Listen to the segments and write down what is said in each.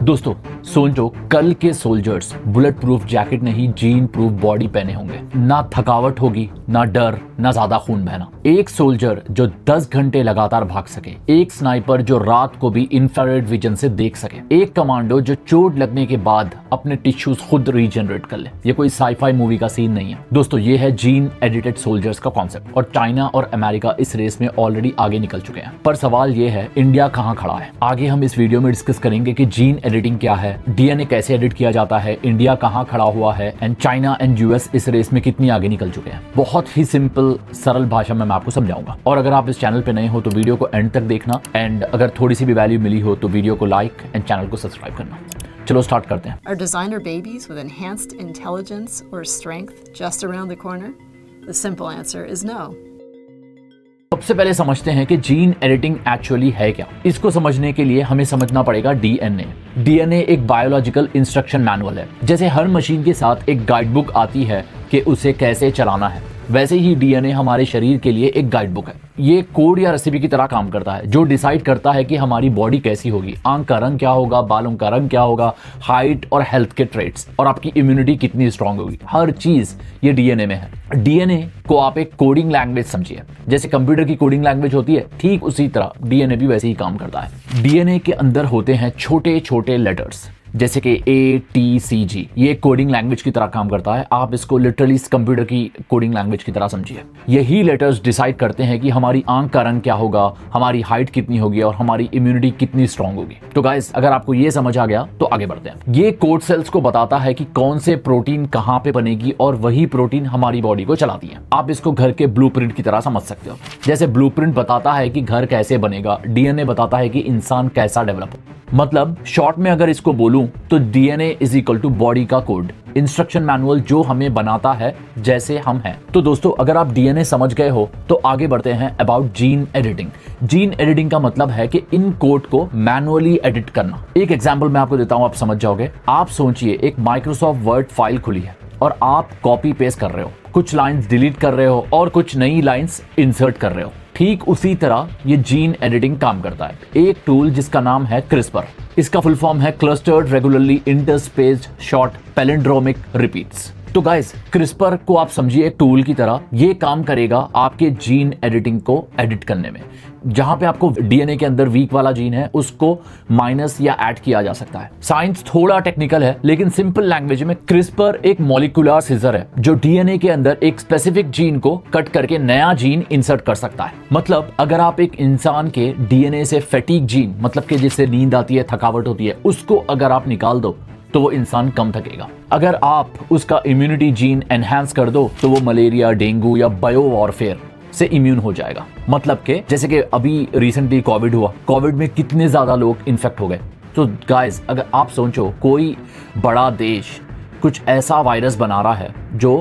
दोस्तों सोचो, कल के सोल्जर्स बुलेट प्रूफ जैकेट नहीं जीन प्रूफ बॉडी पहने होंगे। ना थकावट होगी, ना डर, ना ज्यादा खून बहना। एक सोल्जर जो 10 घंटे लगातार भाग सके, एक स्नाइपर जो रात को भी इंफ्रारेड विजन से देख सके, एक कमांडो जो चोट लगने के बाद अपने टिश्यूज खुद रीजनरेट कर ले। ये कोई साईफाई मूवी का सीन नहीं है दोस्तों, ये है जीन एडिटेड सोल्जर्स का कॉन्सेप्ट। और चाइना और अमेरिका इस रेस में ऑलरेडी आगे निकल चुके हैं। पर सवाल ये है, इंडिया कहाँ खड़ा है? आगे हम इस वीडियो में डिस्कस करेंगे कि जीन एडिटिंग क्या है, डीएनए कैसे एडिट किया जाता है, इंडिया कहाँ खड़ा हुआ है, एंड चाइना एंड यूएस इस रेस में कितनी आगे निकल चुके हैं। बहुत ही सिंपल सरल भाषा में मैं आपको समझाऊंगा। और अगर आप इस चैनल पे नए हो तो वीडियो को एंड तक देखना, एंड अगर थोड़ी सी भी वैल्यू मिली हो तो वीडियो को लाइक एंड चैनल को सब्सक्राइब करना। चलो स्टार्ट करते हैं। Are designer babies with enhanced intelligence or strength just around the corner? The simple answer is no. सबसे पहले समझते हैं कि जीन एडिटिंग एक्चुअली है क्या। इसको समझने के लिए हमें समझना पड़ेगा डीएनए। डीएनए एक बायोलॉजिकल इंस्ट्रक्शन मैनुअल है। जैसे हर मशीन के साथ एक गाइड बुक आती है कि उसे कैसे चलाना है, वैसे ही डीएनए हमारे शरीर के लिए एक गाइड बुक है। ये कोड या रेसिपी की तरह काम करता है, जो डिसाइड करता है कि हमारी बॉडी कैसी होगी, आंख का रंग क्या होगा, बालों का रंग क्या होगा, हाइट और हेल्थ के ट्रेट्स, और आपकी इम्यूनिटी कितनी स्ट्रांग होगी। हर चीज ये डीएनए में है। डीएनए को आप एक कोडिंग लैंग्वेज समझिए। जैसे कंप्यूटर की कोडिंग लैंग्वेज होती है, ठीक उसी तरह डीएनए भी वैसे ही काम करता है। डीएनए के अंदर होते हैं छोटे छोटे लेटर्स, जैसे कि ATCG। ये कोडिंग लैंग्वेज की तरह काम करता है। आप इसको लिटरली कंप्यूटर की कोडिंग लैंग्वेज की तरह समझिए। यही लेटर्स डिसाइड करते हैं कि हमारी आंख का रंग क्या होगा, हमारी हाइट कितनी होगी और हमारी इम्यूनिटी कितनी स्ट्रांग होगी। तो गाइस, अगर आपको ये समझ आ गया तो आगे बढ़ते हैं। ये कोड सेल्स को बताता है कि कौन से प्रोटीन कहाँ पे बनेगी, और वही प्रोटीन हमारी बॉडी को चलाती है। आप इसको घर के ब्लूप्रिंट की तरह समझ सकते हो। जैसे ब्लूप्रिंट बताता है कि घर कैसे बनेगा, डीएनए बताता है कि इंसान कैसा डेवलप हो। मतलब शॉर्ट में अगर इसको बोलूं तो DNA is equal to body का कोड, इंस्ट्रक्शन मैनुअल जो हमें बनाता है जैसे हम हैं। तो दोस्तों, अगर आप डीएनए समझ गए हो तो आगे बढ़ते हैं about gene editing. Gene editing का मतलब है कि इन कोड को मैनुअली एडिट करना। एक एग्जांपल मैं आपको देता हूं, आप समझ जाओगे। आप सोचिए, एक माइक्रोसॉफ्ट वर्ड फाइल खुली है और आप कॉपी पेस्ट कर रहे हो, कुछ लाइंस डिलीट कर रहे हो और कुछ नई लाइंस इंसर्ट कर रहे हो। ठीक उसी तरह ये जीन एडिटिंग काम करता है। एक टूल जिसका नाम है क्रिस्पर, इसका फुल फॉर्म है clustered regularly interspaced short palindromic repeats. तो गाइस, क्रिस्पर को आप समझिए एक टूल की तरह। ये काम करेगा आपके जीन एडिटिंग को एडिट करने में। जहां पे आपको डीएनए के अंदर वीक वाला जीन है, उसको माइनस या ऐड किया जा सकता है। साइंस थोड़ा टेक्निकल है, लेकिन सिंपल लैंग्वेज में क्रिस्पर एक मॉलिक्यूलर सीजर है जो डीएनए के अंदर एक स्पेसिफिक जीन को कट करके नया जीन इंसर्ट कर सकता है। मतलब अगर आप एक इंसान के डीएनए से फैटीग जीन, मतलब कि जिससे नींद आती है, थकावट होती है, उसको अगर आप निकाल दो तो वो इंसान कम थकेगा। अगर आप उसका इम्यूनिटी जीन एनहांस कर दो तो वो मलेरिया, डेंगू या बायो वॉरफेयर से इम्यून हो जाएगा। मतलब कि जैसे कि अभी रिसेंटली कोविड हुआ, कोविड में कितने ज्यादा लोग इन्फेक्ट हो गए। तो गाइस, अगर आप सोचो कोई बड़ा देश कुछ ऐसा वायरस बना रहा है जो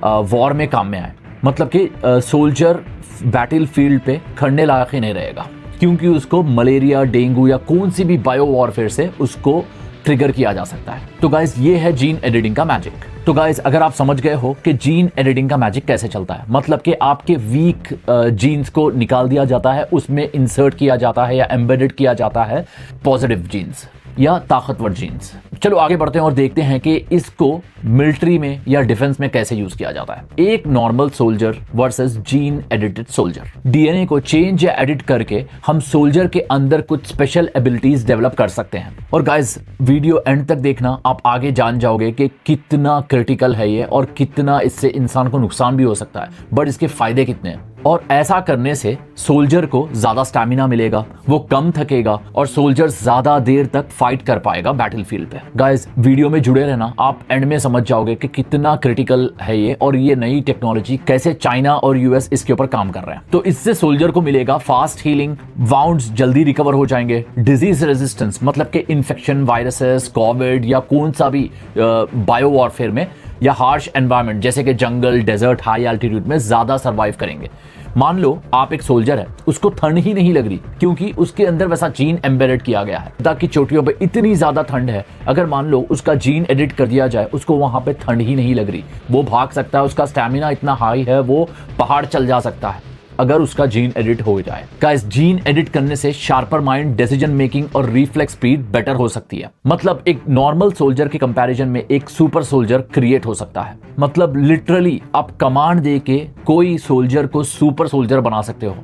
वॉर में काम में आए, मतलब कि सोल्जर बैटल फील्ड पे खड़ने लायक ही नहीं रहेगा, क्योंकि उसको मलेरिया, डेंगू या कौन सी भी बायो वॉरफेयर से उसको ट्रिगर किया जा सकता है। तो गाइस, ये है जीन एडिटिंग का मैजिक। तो गाइस, अगर आप समझ गए हो कि जीन एडिटिंग का मैजिक कैसे चलता है, मतलब कि आपके वीक जीन्स को निकाल दिया जाता है, उसमें इंसर्ट किया जाता है या एम्बेडेड किया जाता है पॉजिटिव जीन्स या ताकतवर जीन्स। चलो आगे बढ़ते हैं और देखते हैं कि इसको मिलिट्री में या डिफेंस में कैसे यूज किया जाता है। एक normal soldier versus gene edited soldier. DNA को चेंज या एडिट करके हम सोल्जर के अंदर कुछ स्पेशल एबिलिटीज डेवलप कर सकते हैं। और गाइस, वीडियो एंड तक देखना, आप आगे जान जाओगे कि कितना क्रिटिकल है ये और कितना इससे इंसान को नुकसान भी हो सकता है, बट इसके फायदे कितने हैं। और ऐसा करने से सोल्जर को ज्यादा स्टैमिना मिलेगा, वो कम थकेगा और सोल्जर ज्यादा देर तक फाइट कर पाएगा बैटलफील्ड पे। गाइस, वीडियो में जुड़े रहना, आप एंड में समझ जाओगे कि कितना क्रिटिकल है ये और ये नई टेक्नोलॉजी कैसे चाइना और यूएस इसके ऊपर काम कर रहे हैं। तो इससे सोल्जर को मिलेगा फास्ट हीलिंग, वाउंड्स जल्दी रिकवर हो जाएंगे, डिजीज रेजिस्टेंस, मतलब कि इन्फेक्शन, वायरसेस, कोविड या कौन सा भी बायो वॉरफेयर में या हार्श एनवायरनमेंट जैसे कि जंगल, डेजर्ट, हाई एल्टीट्यूड में ज्यादा सर्वाइव करेंगे। मान लो आप एक सोल्जर है, उसको ठंड ही नहीं लग रही क्योंकि उसके अंदर वैसा जीन एम्बेडेड किया गया है। ताकि चोटियों पे इतनी ज्यादा ठंड है, अगर मान लो उसका जीन एडिट कर दिया जाए, उसको वहां पे ठंड ही नहीं लग रही, वो भाग सकता है, उसका स्टैमिना इतना हाई है, वो पहाड़ चल जा सकता है। अगर उसका जीन एडिट हो जाए। गाइस, जीन एडिट करने से शार्पर माइंड, डिसीजन मेकिंग और रिफ्लेक्स स्पीड बेटर हो सकती है। मतलब एक नॉर्मल सोल्जर के कंपैरिजन में एक सुपर सोल्जर क्रिएट हो सकता है। मतलब लिटरली आप कमांड दे के कोई सोल्जर को सुपर सोल्जर बना सकते हो,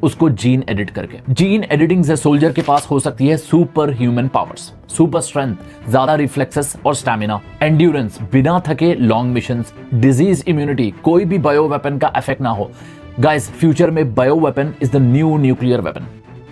उसको जीन एडिट करके। जीन एडिटिंग से सोल्जर के पास हो सकती है super human powers, super strength, ज्यादा रिफ्लेक्सेस और स्टैमिना, एंड्योरेंस, बिना थके लॉन्ग मिशंस, डिजीज इम्यूनिटी, कोई भी बायो वेपन का इफेक्ट ना हो। गाइस, फ्यूचर में bio weapon is the new nuclear weapon.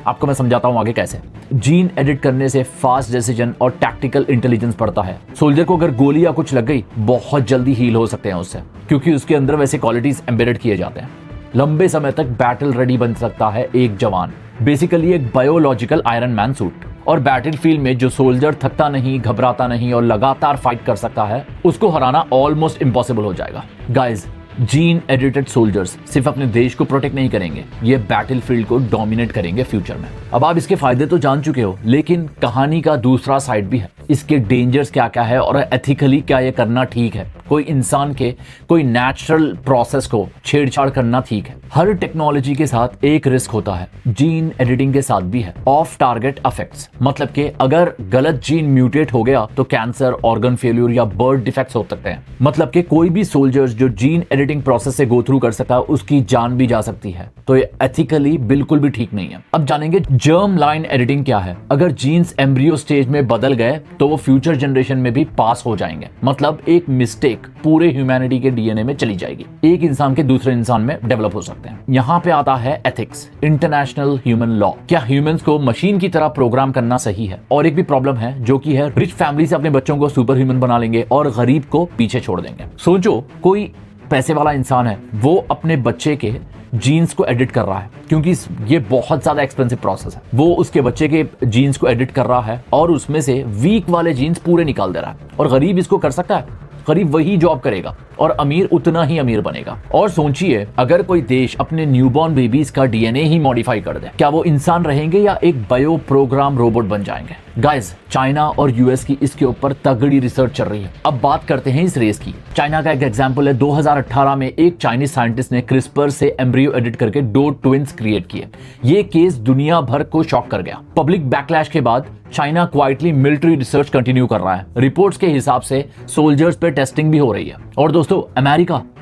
आपको मैं समझाता हूं आगे कैसे। जीन एडिट करने से फास्ट डिसीजन और टैक्टिकल इंटेलिजेंस बढ़ता है। सोल्जर को अगर गोली या कुछ लग गई, बहुत जल्दी हील हो सकते हैं उससे, क्योंकि उसके अंदर वैसे क्वालिटीज एम्बेडेड किए जाते हैं। लंबे समय तक बैटल रेडी बन सकता है एक जवान, बेसिकली एक बायोलॉजिकल आयरन मैन सूट। और बैटलफील्ड में जो सोल्जर थकता नहीं, घबराता नहीं और लगातार फाइट कर सकता है, उसको हराना ऑलमोस्ट इम्पॉसिबल हो जाएगा। गाइस, जीन एडिटेड सोल्जर्स सिर्फ अपने देश को प्रोटेक्ट नहीं करेंगे, ये बैटलफील्ड को डोमिनेट करेंगे फ्यूचर में। अब आप इसके फायदे तो जान चुके हो, लेकिन कहानी का दूसरा साइड भी है। इसके डेंजर्स क्या क्या है और एथिकली क्या ये करना ठीक है? कोई इंसान के कोई नेचुरल प्रोसेस को छेड़छाड़ करना ठीक है? हर टेक्नोलॉजी के साथ एक रिस्क होता है, जीन एडिटिंग के साथ भी है, ऑफ टारगेट इफेक्ट्स। मतलब कि अगर गलत जीन म्यूटेट हो गया तो कैंसर, ऑर्गन फेल्यूर या बर्थ डिफेक्ट्स हो सकते हैं। मतलब कि कोई भी सोल्जर्स जो जीन एडिटिंग प्रोसेस से गो थ्रू कर सकता है, उसकी जान भी जा सकती है। तो ये एथिकली बिल्कुल भी ठीक नहीं है। अब जानेंगे जर्म लाइन एडिटिंग क्या है। अगर जीन्स एम्ब्रियो स्टेज में बदल गए तो वो फ्यूचर जनरेशन में भी पास हो जाएंगे। मतलब एक मिस्टेक पूरे ह्यूमैनिटी के डीएनए में चली जाएगी, एक इंसान के दूसरे इंसान में डेवलप हो सकते हैं। यहाँ पे आता है एथिक्स, इंटरनेशनल ह्यूमन लॉ। क्या ह्यूमंस को मशीन की तरह प्रोग्राम करना सही है? और एक भी प्रॉब्लम है, जो कि है रिच फैमिली से अपने बच्चों को सुपर ह्यूमन बना लेंगे और गरीब को पीछे छोड़ देंगे। सोचो, कोई पैसे वाला इंसान है, वो अपने बच्चे के जीन्स को एडिट कर रहा है, क्योंकि ये बहुत ज्यादा एक्सपेंसिव प्रोसेस है। वो उसके बच्चे के जीन्स को एडिट कर रहा है और उसमें से वीक वाले जीन्स पूरे निकाल दे रहा है। और गरीब इसको कर सकता है? गरीब वही जॉब करेगा और अमीर उतना ही अमीर बनेगा। और सोचिए, अगर कोई देश अपने न्यूबॉर्न बेबीज का डीएनए ही मॉडिफाई कर दे, क्या वो इंसान रहेंगे या एक बायो प्रोग्राम रोबोट बन जाएंगे? गाइस, चाइना और यूएस की इसके ऊपर तगड़ी रिसर्च चल रही है। अब बात करते हैं इस रेस की। चाइना का एक एग्जांपल है, 2018 में एक चाइनीज साइंटिस्ट ने क्रिस्पर से एम्ब्रियो एडिट करके 2 ट्विंस क्रिएट किए। ये केस दुनिया भर को शॉक कर गया। पब्लिक बैकलैश के बाद China quietly military research continue कर रहा है। रिपोर्ट्स के हिसाब से सोल्जर्स पे टेस्टिंग भी हो रही है। और दोस्तों,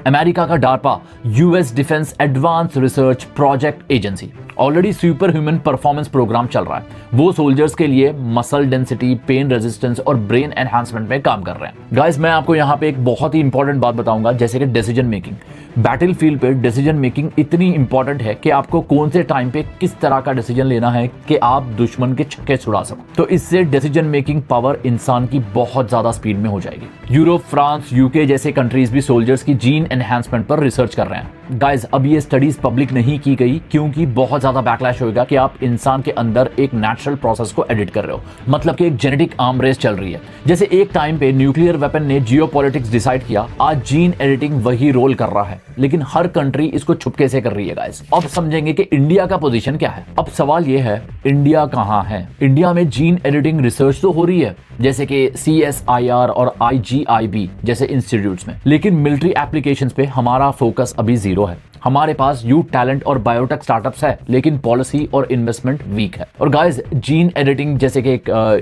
अमेरिका का DARPA, US defence advance research project agency, already super human performance programme चल रहा है। वो सोल्जर्स के लिए मसल डेंसिटी, पेन रेजिस्टेंस और ब्रेन एनहांसमेंट में काम कर रहे हैं। गाइस, मैं आपको यहाँ पे एक बहुत ही इंपॉर्टेंट बात बताऊंगा, जैसे कि डिसीजन मेकिंग। बैटलफील्ड पे डिसीजन मेकिंग इतनी इंपॉर्टेंट है कि आपको कौन से टाइम पे किस तरह का डिसीजन लेना है कि आप दुश्मन के छक्के छुड़ा सको। तो इससे डिसीजन मेकिंग पावर इंसान की बहुत ज्यादा स्पीड में हो जाएगी। यूरोप, फ्रांस, यूके जैसे कंट्रीज भी सोल्जर्स की जीन एनहांसमेंट पर रिसर्च कर रहे हैं। गाइस, अब ये स्टडीज पब्लिक नहीं की गई, क्योंकि बहुत ज्यादा बैकलैश होगा कि आप इंसान के अंदर एक नेचुरल प्रोसेस को एडिट कर रहे हो। मतलब कि एक जेनेटिक आर्म रेस चल रही है। जैसे एक टाइम पे न्यूक्लियर वेपन ने जियोपॉलिटिक्स डिसाइड किया, आज जीन एडिटिंग वही रोल कर रहा है, लेकिन हर कंट्री इसको छुपके से कर रही है। गाइस, अब समझेंगे कि इंडिया का पोजीशन क्या है। अब सवाल ये है, इंडिया कहां है? इंडिया में जीन एडिटिंग रिसर्च तो हो रही है, जैसे कि CSIR और IGIB जैसे इंस्टीट्यूट्स में, लेकिन मिलिट्री एप्लीकेशंस पे हमारा फोकस अभी जीरो है। हमारे पास यूथ टैलेंट और बायोटेक स्टार्टअप्स है, लेकिन पॉलिसी और इन्वेस्टमेंट वीक है। और गाइस, जीन एडिटिंग जैसे कि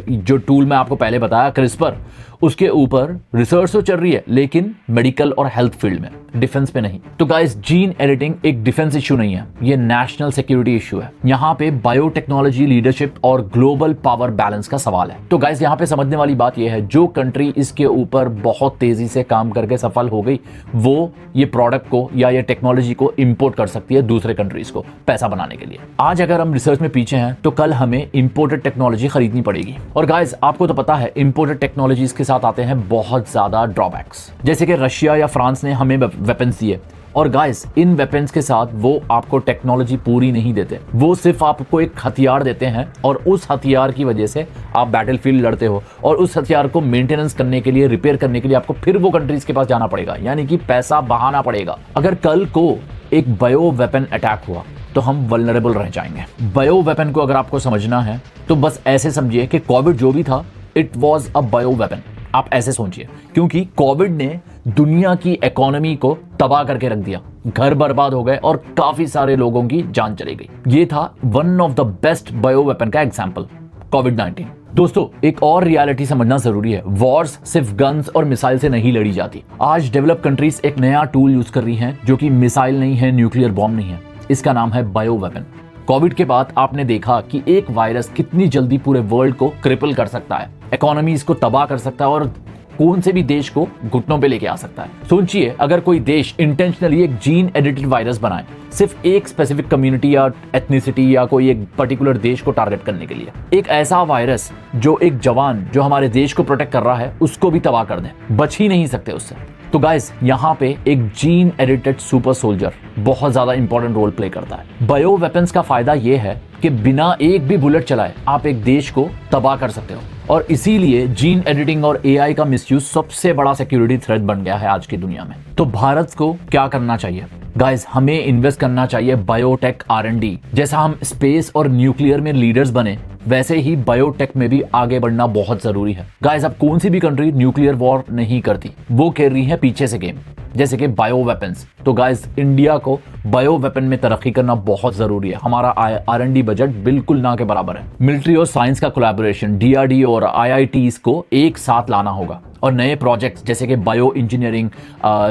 जो टूल मैं आपको पहले बताया, क्रिस्पर, उसके ऊपर रिसर्च तो चल रही है, लेकिन मेडिकल और हेल्थ फील्ड में, डिफेंस पे नहीं। तो गाइस, जीन एडिटिंग एक डिफेंस इश्यू नहीं है, ये नेशनल सिक्योरिटी इश्यू है। यहाँ पे बायोटेक्नोलॉजी, लीडरशिप और ग्लोबल पावर बैलेंस का सवाल है। तो गाइस, यहाँ पे समझने वाली बात यह है, जो कंट्री इसके ऊपर बहुत तेजी से काम करके सफल हो गई, वो ये प्रोडक्ट को या ये टेक्नोलॉजी को इंपोर्ट कर सकती है दूसरे कंट्रीज को पैसा बनाने के लिए। आज अगर हम रिसर्च में पीछे हैं, तो कल हमें इंपोर्टेड टेक्नोलॉजी खरीदनी पड़ेगी। और गाइस, आपको तो पता है, इंपोर्टेड टेक्नोलॉजीज के साथ आते हैं बहुत ज्यादा ड्रॉबैक्स, जैसे कि रशिया या फ्रांस ने हमें वेपन्स दिए। और गाइस, इन वेपन्स के साथ वो आपको टेक्नोलॉजी पूरी नहीं देते, वो सिर्फ आपको एक हथियार देते हैं और उस हथियार की वजह से आप बैटलफील्ड लड़ते हो, और उस हथियार को मेंटेनेंस करने के लिए, रिपेयर करने के लिए आपको फिर वो कंट्रीज के पास जाना पड़ेगा, यानी कि पैसा बहाना पड़ेगा। अगर कल को एक बायो वेपन अटैक हुआ तो हम वल्नरेबल रह जाएंगे। बायो वेपन को अगर आपको समझना है तो बस ऐसे समझिए कि कोविड जो भी था, it was a bio weapon. आप ऐसे सोचिए, क्योंकि कोविड ने दुनिया की इकोनॉमी को तबाह करके रख दिया। घर बर्बाद हो गए और काफी सारे लोगों की जान चली गई। ये था one of the best bio weapon का एग्जाम्पल, कोविड-19। दोस्तों, एक और रियलिटी समझना जरूरी है। वॉर्स सिर्फ गन्स और मिसाइल से नहीं लड़ी जाती। आज डेवलप कंट्रीज एक नया टूल यूज कर रही हैं जो कि मिसाइल नहीं है, न्यूक्लियर बॉम्ब नहीं है। इसका नाम है बायो वेपन। कोविड के बाद आपने देखा कि एक वायरस कितनी जल्दी पूरे वर्ल्ड को क्रिपल कर सकता है, इकोनॉमीज को तबाह कर सकता है और कौन से भी देश को घुटनों पे लेके आ सकता है। सोचिए, अगर कोई देश इंटेंशनली एक जीन एडिटेड वायरस बनाए सिर्फ एक स्पेसिफिक कम्युनिटी या एथनिसिटी या कोई एक पर्टिकुलर देश को टारगेट करने के लिए, एक ऐसा वायरस जो एक जवान जो हमारे देश को प्रोटेक्ट कर रहा है उसको भी तबाह कर दे, बच ही नहीं सकते उससे। तो गाइस, यहाँ पे एक जीन एडिटेड सुपर सोल्जर बहुत ज्यादा इंपॉर्टेंट रोल प्ले करता है। बायो वेपन्स का फायदा ये है कि बिना एक भी बुलेट चलाए आप एक देश को तबाह कर सकते हो, और इसीलिए जीन एडिटिंग और एआई का मिसयूज सबसे बड़ा सिक्योरिटी थ्रेट बन गया है आज की दुनिया में। तो भारत को क्या करना चाहिए? गाइस, हमें इन्वेस्ट करना चाहिए बायोटेक R&D। जैसा हम स्पेस और न्यूक्लियर में लीडर्स बने, वैसे ही बायोटेक में भी आगे बढ़ना बहुत जरूरी है। गाइस, अब कौन सी भी कंट्री न्यूक्लियर वॉर नहीं करती, वो खेल रही है पीछे से गेम, जैसे कि बायो वेपन्स। तो गाइस, इंडिया को बायो वेपन में तरक्की करना बहुत जरूरी है। हमारा R&D बजट बिल्कुल ना के बराबर है। मिलिट्री और साइंस का कोलैबोरेशन, DRDO और IITs को एक साथ लाना होगा और नए प्रोजेक्ट्स जैसे कि बायो इंजीनियरिंग,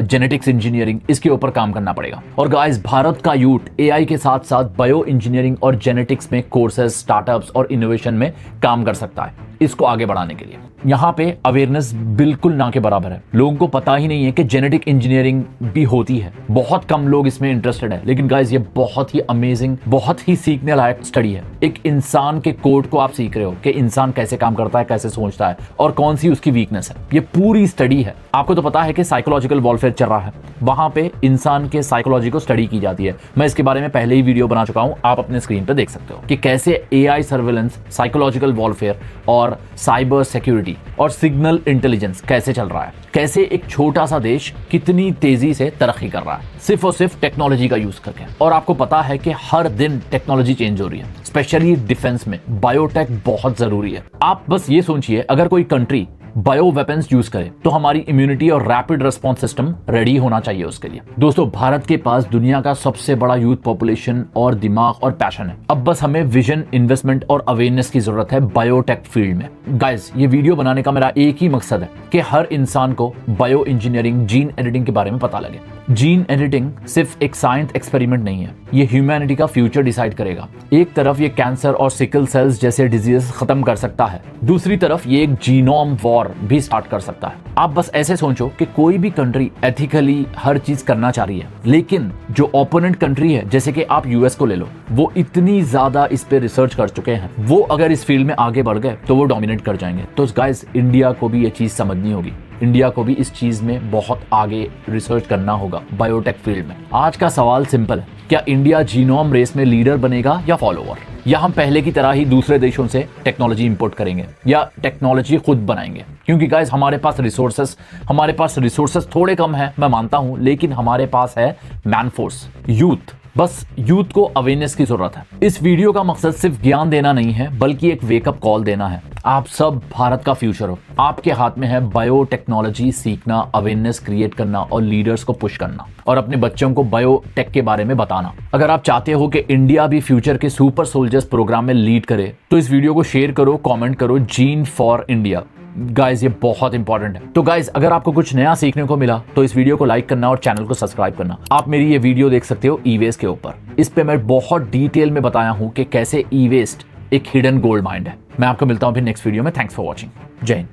जेनेटिक्स इंजीनियरिंग, इसके ऊपर काम करना पड़ेगा। और गाइस, भारत का यूथ AI के साथ साथ बायो इंजीनियरिंग और जेनेटिक्स में कोर्सेज, स्टार्टअप्स और इनोवेशन में काम कर सकता है इसको आगे बढ़ाने के लिए। यहाँ पे अवेयरनेस बिल्कुल ना के बराबर है। लोगों को पता ही नहीं है कि जेनेटिक इंजीनियरिंग भी होती है। बहुत कम लोग इसमें इंटरेस्टेड है, लेकिन गाइस, ये बहुत ही अमेजिंग, बहुत ही सीखने लायक स्टडी है। एक इंसान के कोड को आप सीख रहे हो कि इंसान कैसे काम करता है, कैसे सोचता है और कौन सी उसकी वीकनेस है। ये पूरी स्टडी है। आपको तो पता है कि साइकोलॉजिकल वॉरफेयर चल रहा है, वहां पे इंसान के साइकोलॉजी को स्टडी की जाती है। मैं इसके बारे में पहले ही वीडियो बना चुका हूं, आप अपने स्क्रीन पे देख सकते हो कि कैसे AI सर्वेलेंस, साइकोलॉजिकल वॉरफेयर और साइबर सिक्योरिटी और सिग्नल इंटेलिजेंस कैसे चल रहा है, कैसे एक छोटा सा देश कितनी तेजी से तरक्की कर रहा है सिर्फ और सिर्फ टेक्नोलॉजी का यूज करके। और आपको पता है कि हर दिन टेक्नोलॉजी चेंज हो रही है, स्पेशली डिफेंस में बायोटेक बहुत जरूरी है। आप बस ये सोचिए, अगर कोई कंट्री बायो वेपन्स यूज करे तो हमारी इम्यूनिटी और रैपिड रिस्पॉन्स सिस्टम रेडी होना चाहिए उसके लिए। दोस्तों, भारत के पास दुनिया का सबसे बड़ा यूथ पॉपुलेशन और दिमाग और पैशन है। अब बस हमें विजन, इन्वेस्टमेंट और अवेयरनेस की जरूरत है बायोटेक फील्ड में। गाइस, ये वीडियो बनाने का मेरा एक ही मकसद है कि हर इंसान को बायो इंजीनियरिंग, जीन एडिटिंग के बारे में पता लगे। जीन एडिटिंग सिर्फ एक साइंस एक्सपेरिमेंट नहीं है, ये ह्यूमैनिटी का फ्यूचर डिसाइड करेगा। एक तरफ ये कैंसर और सिकल सेल्स जैसे डिजीज खत्म कर सकता है, दूसरी तरफ ये एक जीनोम वॉर भी स्टार्ट कर सकता है। आप बस ऐसे सोचो कि कोई भी कंट्री एथिकली हर चीज करना चाह रही है, लेकिन जो ओपोनेंट कंट्री है, जैसे कि आप US को ले लो, वो इतनी ज्यादा इस पे रिसर्च कर चुके हैं, वो अगर इस फील्ड में आगे बढ़ गए तो वो डोमिनेट कर जाएंगे। तो गाइस, इंडिया को भी ये चीज समझनी होगी। इंडिया को भी इस चीज में बहुत आगे रिसर्च करना होगा बायोटेक फील्ड में। आज का सवाल सिंपल है, क्या इंडिया जीनोम रेस में लीडर बनेगा या फॉलोअर? या हम पहले की तरह ही दूसरे देशों से टेक्नोलॉजी इंपोर्ट करेंगे या टेक्नोलॉजी खुद बनाएंगे? क्योंकि गाइस, हमारे पास रिसोर्सेस थोड़े कम है, मैं मानता हूं, लेकिन हमारे पास है मैनफोर्स, यूथ। बस यूथ को अवेयरनेस की जरूरत है। इस वीडियो का मकसद सिर्फ ज्ञान देना नहीं है, बल्कि एक वेकअप कॉल देना है। आप सब भारत का फ्यूचर हो, आपके हाथ में है बायोटेक्नोलॉजी सीखना, अवेयरनेस क्रिएट करना और लीडर्स को पुश करना और अपने बच्चों को बायोटेक के बारे में बताना। अगर आप चाहते हो कि इंडिया भी फ्यूचर के सुपर सोल्जर्स प्रोग्राम में लीड करे, तो इस वीडियो को शेयर करो, कमेंट करो, जीन फॉर इंडिया। गाइस, ये बहुत इंपॉर्टेंट है। तो गाइस, अगर आपको कुछ नया सीखने को मिला तो इस वीडियो को लाइक करना और चैनल को सब्सक्राइब करना। आप मेरी ये वीडियो देख सकते हो ई-वेस्ट के ऊपर। इस पे मैं बहुत डिटेल में बताया हूं कि कैसे ई-वेस्ट एक हिडन गोल्ड माइंड है। मैं आपको मिलता हूं फिर नेक्स्ट वीडियो में। Thanks for watching. जय हिंद।